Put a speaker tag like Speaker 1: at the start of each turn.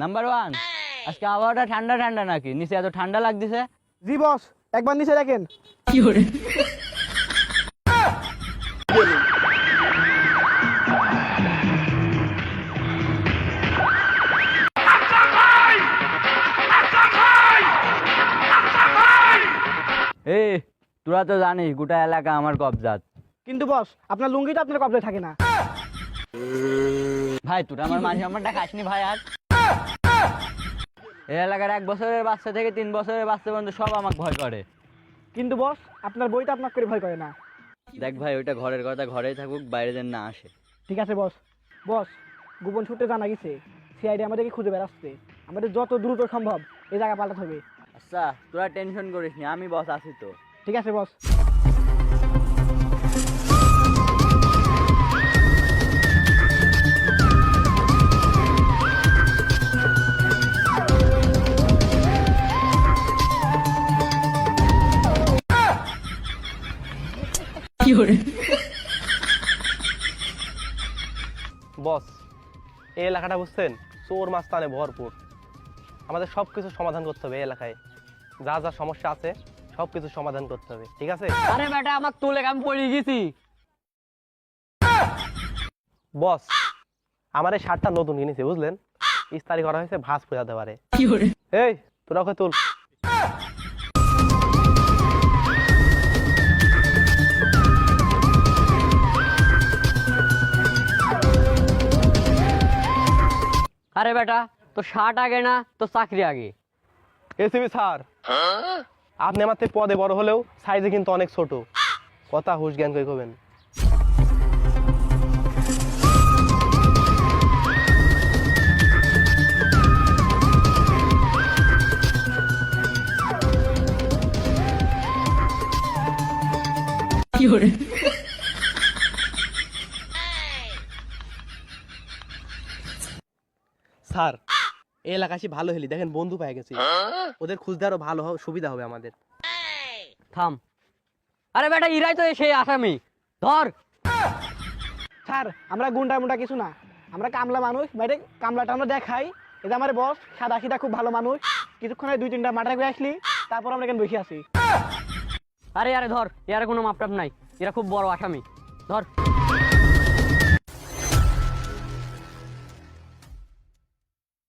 Speaker 1: Number one, আজকে আবহাওয়াটা ঠান্ডা ঠান্ডা নাকি? নিচে এত ঠান্ডা লাগতেছে।
Speaker 2: জি বস, একবার নিচে রাখেন।
Speaker 1: এই তোরা তো জানিস গোটা এলাকা আমার কবজাত।
Speaker 2: কিন্তু বস, আপনার লুঙ্গিটা আপনার কবজায় থাকে না।
Speaker 1: ভাই তোরা আমার মাঝে আমারটা খাসনি ভাই। আর এই এলাকার 1 বছরের বাচ্চা থেকে 3 বছরের বাচ্চা পর্যন্ত সব আমাকে ভয় করে।
Speaker 2: কিন্তু বস, আপনার বইটা আপনাকে করে ভয় করে না।
Speaker 1: দেখ ভাই, ওইটা ঘরের কথা ঘরেই থাকুক, বাইরে যেন না আসে।
Speaker 2: ঠিক আছে বস। বস, গোপন সূত্রে জানা গেছে সিআইডি আমাদেরকে খুঁজে বেড়াচ্ছে। আমাদের যত দ্রুত সম্ভব এই জায়গা পাল্টাতে হবে।
Speaker 1: আচ্ছা তোরা টেনশন করিস নি, আমি বস আছি তো।
Speaker 2: ঠিক আছে বস।
Speaker 3: বস, এই এলাকাটা বুঝছেন চোর মাস্তানে ভরপুর। আমাদের সব কিছু সমাধান করতে হবে। এই এলাকায় যা যা সমস্যা আছে সব কিছু সমাধান করতে হবে, ঠিক আছে?
Speaker 1: আরে বেটা আমাকে তুলে আমি পড়ে গেছি।
Speaker 3: বস, আমার এই শার্টটা নতুন কিনেছি বুঝলেন, ইস্তারি করা হয়েছে, ভাঁজ পড়ে যেতে পারে। এই তোরা ওকে তুল।
Speaker 1: আরে বেটা তো শার্ট আগে না তো চাকরি আগে?
Speaker 3: এসিবি স্যার, আপনি আমার থেকে পদে বড় হলেও সাইজে কিন্তু অনেক ছোট। কথা হুশ জ্ঞান করে করবেন। স্যার, এই এলাকাশি ভালো হেলি দেখেন, বন্ধু পেয়ে গেছি। ওদের খুঁজতে আরো ভালো সুবিধা হবে আমাদের।
Speaker 1: থাম। আরে বেটা ইরাই তো সেই আসামি, ধর।
Speaker 2: স্যার, আমরা গুন্ডা মুন্ডা কিছু না, আমরা কামলা মানুষ। বাইরে কামলাটা আমরা দেখাই। এটা আমার বস, সাদা সিধা খুব ভালো মানুষ। কিছুক্ষণ 2-3টা মার্ডার করে আসলি, তারপর আমরা এখানে বসে আছি।
Speaker 1: আরে আরে ধর, এর কোনো মাপটাপ নাই, এরা খুব বড় আসামি, ধর।